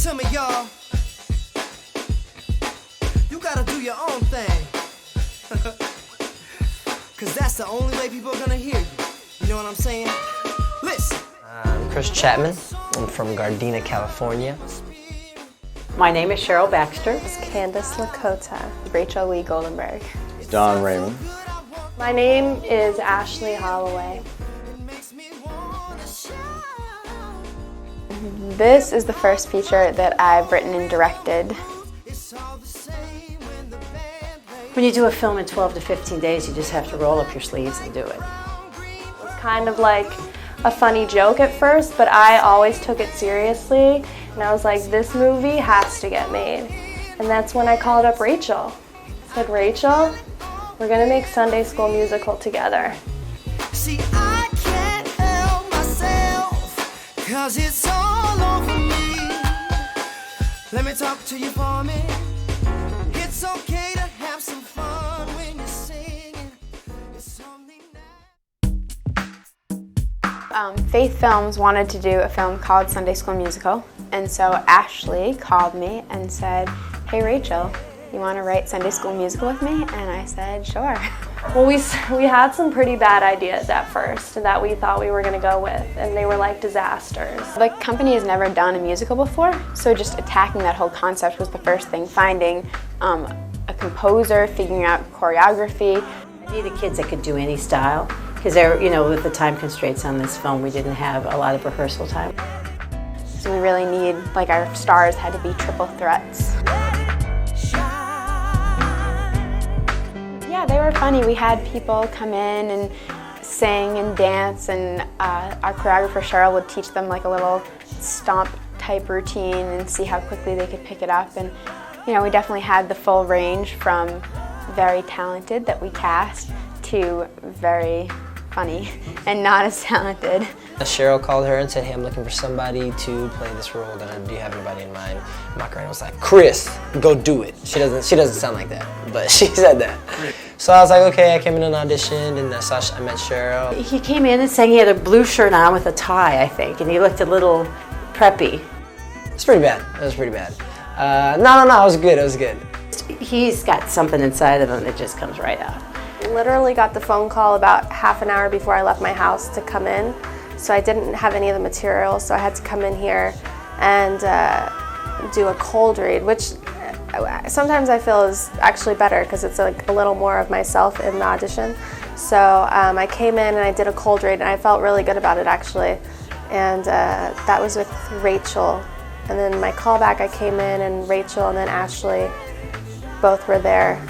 to me, y'all. You gotta do your own thing. Cause that's the only way people are gonna hear you. You know what I'm saying? Listen. I'm Chris Chapman. I'm from Gardena, California. My name is Cheryl Baxter. It's Candace Lakota. Rachel Lee Goldenberg. Don Raymond. My name is Ashley Holloway. This is the first feature that I've written and directed. When you do a film in 12 to 15 days, you just have to roll up your sleeves and do it. It's kind of like a funny joke at first, but I always took it seriously. And I was like, this movie has to get made. And that's when I called up Rachel. I said, Rachel, we're gonna make Sunday School Musical together. See, I can't help myself, cause it's all over me. Let me talk to you for a minute. It's okay to have some fun when you're singing. It's only Faith Films wanted to do a film called Sunday School Musical, and so Ashley called me and said, hey Rachel, you want to write Sunday School Musical with me? And I said, sure. Well, we had some pretty bad ideas at first that we thought we were going to go with, and they were like disasters. The company has never done a musical before, so just attacking that whole concept was the first thing. Finding a composer, figuring out choreography. I needed kids that could do any style, because they're, you know, with the time constraints on this film, we didn't have a lot of rehearsal time. So we really need, like, our stars had to be triple threats. Yeah, they were funny. We had people come in and sing and dance, and our choreographer Cheryl would teach them like a little stomp type routine and see how quickly they could pick it up. And you know, we definitely had the full range from very talented that we cast to very funny and not as talented. Cheryl called her and said, hey, I'm looking for somebody to play this role. Do you have anybody in mind? Macarena was like, Chris, go do it. She doesn't sound like that, but she said that. So I was like, okay, I came in an audition and I met Cheryl. He came in and sang, he had a blue shirt on with a tie, I think, and he looked a little preppy. It's pretty bad. It was pretty bad. No, it was good. It was good. He's got something inside of him that just comes right out. Literally got the phone call about half an hour before I left my house to come in. So I didn't have any of the material, so I had to come in here and do a cold read, which sometimes I feel is actually better because it's like a little more of myself in the audition. So I came in and I did a cold read, and I felt really good about it actually. And that was with Rachel. And then my callback, I came in and Rachel and then Ashley both were there.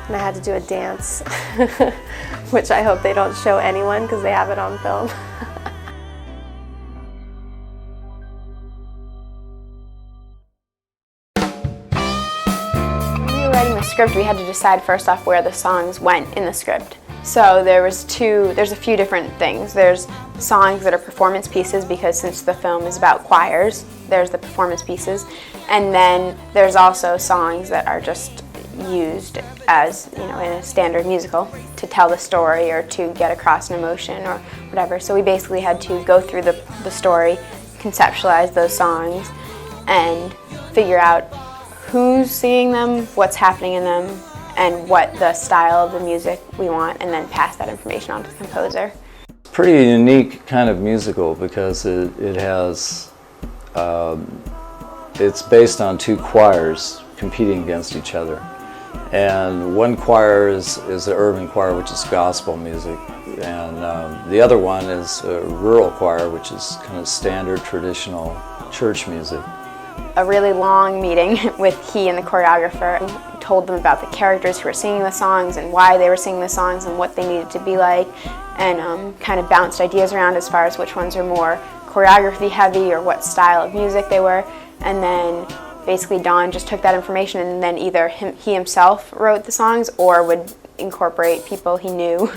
And I had to do a dance, which I hope they don't show anyone because they have it on film. When we were writing the script, we had to decide first off where the songs went in the script. So there's a few different things. There's songs that are performance pieces, because since the film is about choirs, there's the performance pieces. And then there's also songs that are just used as, you know, in a standard musical to tell the story or to get across an emotion or whatever. So we basically had to go through the story, conceptualize those songs, and figure out who's singing them, what's happening in them, and what the style of the music we want, and then pass that information on to the composer. Pretty unique kind of musical because it has, it's based on two choirs competing against each other. And one choir is the urban choir, which is gospel music, and the other one is a rural choir, which is kind of standard traditional church music. A really long meeting with he and the choreographer. We told them about the characters who were singing the songs and why they were singing the songs and what they needed to be like, and kind of bounced ideas around as far as which ones are more choreography heavy or what style of music they were. And then basically Don just took that information and then either he himself wrote the songs or would incorporate people he knew.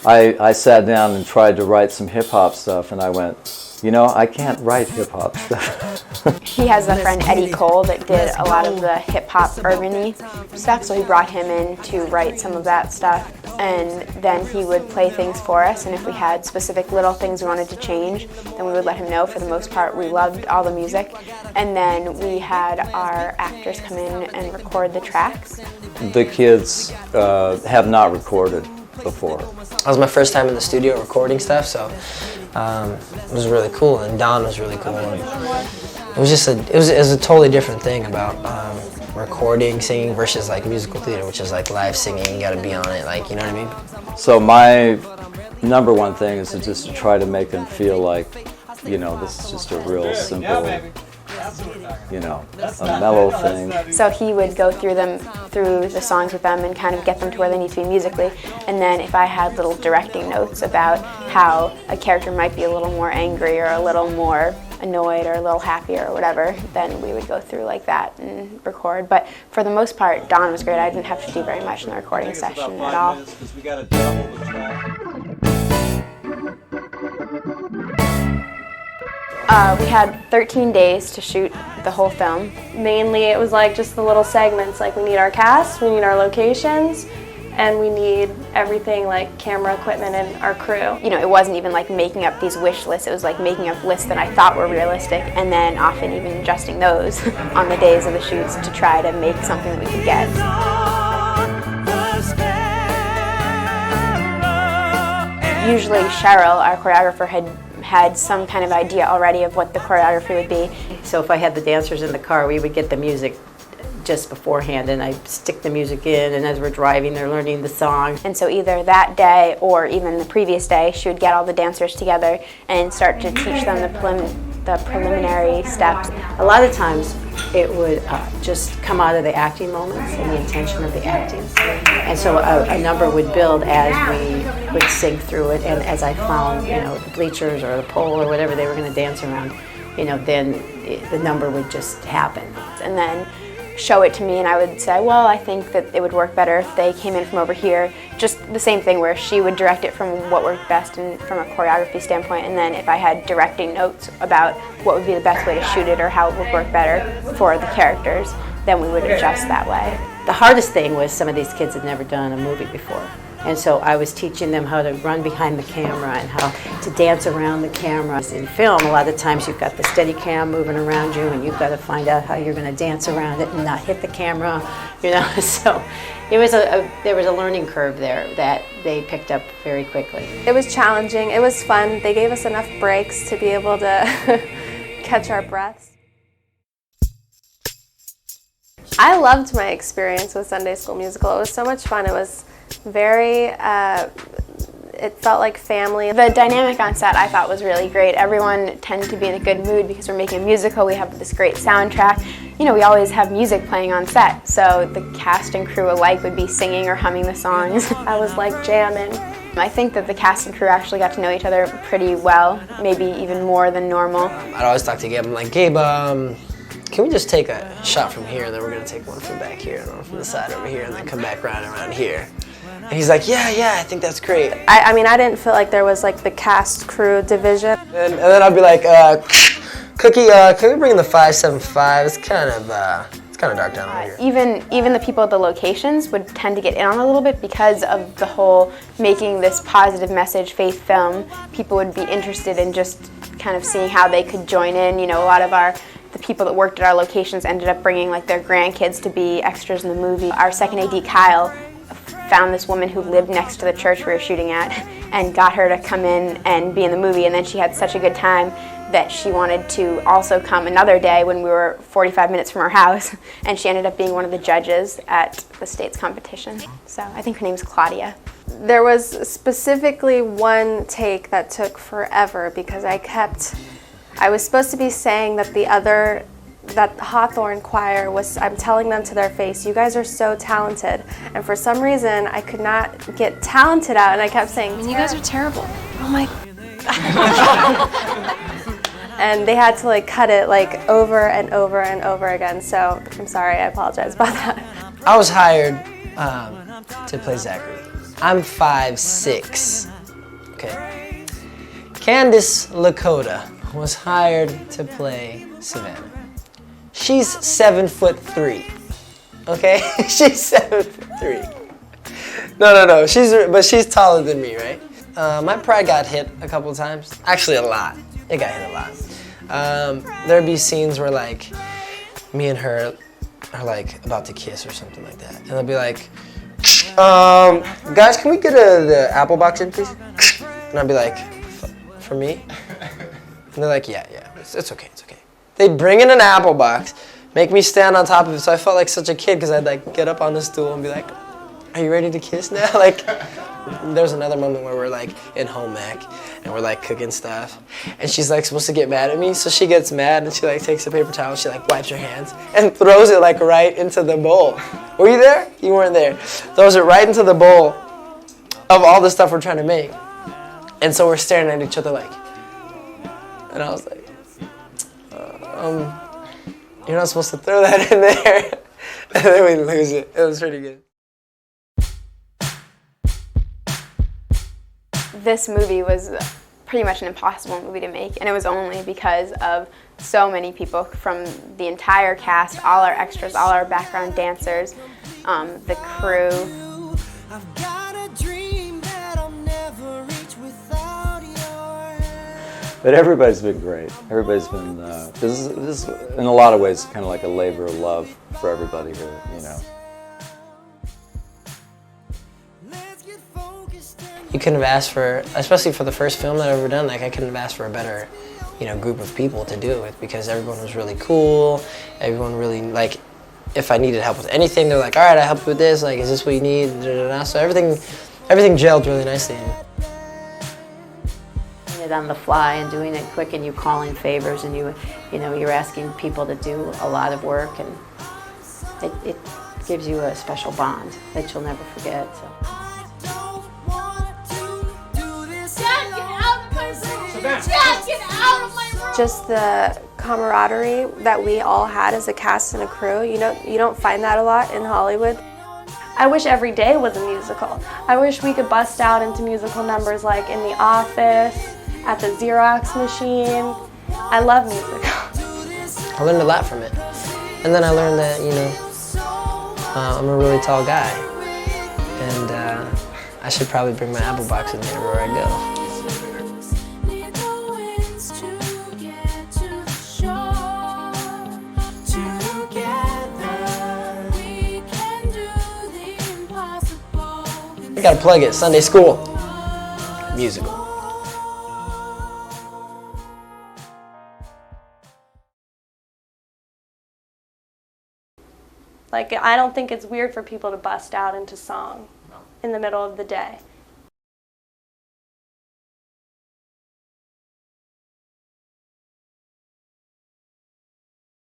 I sat down and tried to write some hip-hop stuff, and I went, you know, I can't write hip-hop stuff. He has a friend, Eddie Cole, that did a lot of the hip-hop urban-y stuff, so he brought him in to write some of that stuff. and then he would play things for us, and if we had specific little things we wanted to change, then we would let him know. For the most part, we loved all the music, and then we had our actors come in and record the tracks. The kids have not recorded before. That was my first time in the studio recording stuff, so it was really cool, and Don was really cool. And it was just it was a totally different thing about recording, singing versus like musical theater, which is like live singing. You got to be on it, like, you know what I mean? So my number one thing is just to try to make them feel like, you know, this is just a real simple, you know, a mellow thing. So he would go through the songs with them and kind of get them to where they need to be musically. And then if I had little directing notes about how a character might be a little more angry or a little more annoyed or a little happier or whatever, then we would go through like that and record. But for the most part, Don was great. I didn't have to do very much in the recording session at all. We had 13 days to shoot the whole film. Mainly it was like just the little segments, like we need our cast, we need our locations, and we need everything like camera equipment and our crew. You know, it wasn't even like making up these wish lists, it was like making up lists that I thought were realistic, and then often even adjusting those on the days of the shoots to try to make something that we could get. Usually Cheryl, our choreographer, had some kind of idea already of what the choreography would be. So if I had the dancers in the car, we would get the music just beforehand, and I stick the music in, and as we're driving, they're learning the song. And so either that day or even the previous day, she would get all the dancers together and start to teach them the preliminary steps. A lot of times it would just come out of the acting moments and the intention of the acting. And so a number would build as we would sing through it, and as I found, you know, the bleachers or the pole or whatever they were going to dance around, you know, then the number would just happen. And then show it to me, and I would say, well, I think that it would work better if they came in from over here. Just the same thing where she would direct it from what worked best and from a choreography standpoint, and then if I had directing notes about what would be the best way to shoot it or how it would work better for the characters, then we would adjust that way. The hardest thing was some of these kids had never done a movie before. And so I was teaching them how to run behind the camera and how to dance around the camera. In film, a lot of times you've got the steady cam moving around you, and you've got to find out how you're going to dance around it and not hit the camera, you know. So it was there was a learning curve there that they picked up very quickly. It was challenging, it was fun. They gave us enough breaks to be able to catch our breaths. I loved my experience with Sunday School Musical. It was so much fun. It was very, it felt like family. The dynamic on set I thought was really great. Everyone tended to be in a good mood because we're making a musical. We have this great soundtrack. You know, we always have music playing on set, so the cast and crew alike would be singing or humming the songs. I was like jamming. I think that the cast and crew actually got to know each other pretty well, maybe even more than normal. I'd always talk to Gabe. I'm like, Gabe, can we just take a shot from here, and then we're going to take one from back here and one from the side over here, and then come back around here? And he's like, yeah, I think that's great. I mean, I didn't feel like there was like the cast crew division. And then I'd be like, Cookie, can we bring in the 575? It's kind of dark down over here. Even the people at the locations would tend to get in on it a little bit because of the whole making this positive message faith film. People would be interested in just kind of seeing how they could join in. You know, a lot of the people that worked at our locations ended up bringing like their grandkids to be extras in the movie. Our second AD, Kyle, found this woman who lived next to the church we were shooting at and got her to come in and be in the movie, and then she had such a good time that she wanted to also come another day when we were 45 minutes from our house, and she ended up being one of the judges at the state's competition. So I think her name's Claudia. There was specifically one take that took forever because I was supposed to be saying that that Hawthorne choir was, I'm telling them to their face, you guys are so talented. And for some reason, I could not get talented out, and I kept saying, you guys are terrible. Oh my. And they had to like cut it like over and over and over again. So I'm sorry, I apologize about that. I was hired to play Zachary. I'm 5'6". Okay. Candace Lakota was hired to play Savannah. She's 7'3". Okay, she's 7'3". No. She's taller than me, right? My pride got hit a couple times. Actually, a lot. It got hit a lot. There'd be scenes where like me and her are like about to kiss or something like that, and they'll be like, guys, can we get the apple box in, please? And I'd be like, for me? And they're like, yeah, it's okay. They'd bring in an apple box, make me stand on top of it, so I felt like such a kid because I'd like get up on the stool and be like, are you ready to kiss now? Like, there's another moment where we're like in home ec and we're like cooking stuff, and she's like supposed to get mad at me, so she gets mad and she like takes a paper towel, she like wipes her hands and throws it like right into the bowl. Were you there? You weren't there. Throws it right into the bowl of all the stuff we're trying to make, and so we're staring at each other like, and I was like, you're not supposed to throw that in there. And then we lose it. It was pretty good. This movie was pretty much an impossible movie to make, and it was only because of so many people from the entire cast, all our extras, all our background dancers, the crew. I've got a dream that I'll never reach without your. But everybody's been great. Everybody's been, this is in a lot of ways kind of like a labor of love for everybody here, you know. You couldn't have asked for, especially for the first film that I've ever done, like I couldn't have asked for a better, group of people to do it with, because everyone was really cool. Everyone really, like, if I needed help with anything, they're like, all right, I'll help you with this, like, is this what you need? So everything gelled really nicely. Doing it on the fly and doing it quick, and you call in favors, and you're asking people to do a lot of work, and it gives you a special bond that you'll never forget. So. Just the camaraderie that we all had as a cast and a crew. You don't find that a lot in Hollywood. I wish every day was a musical. I wish we could bust out into musical numbers like in The Office, at the Xerox machine. I love musicals. I learned a lot from it. And then I learned that, I'm a really tall guy. And I should probably bring my apple box with me everywhere I go. I gotta plug it, Sunday school. Musical. Like, I don't think it's weird for people to bust out into song in the middle of the day.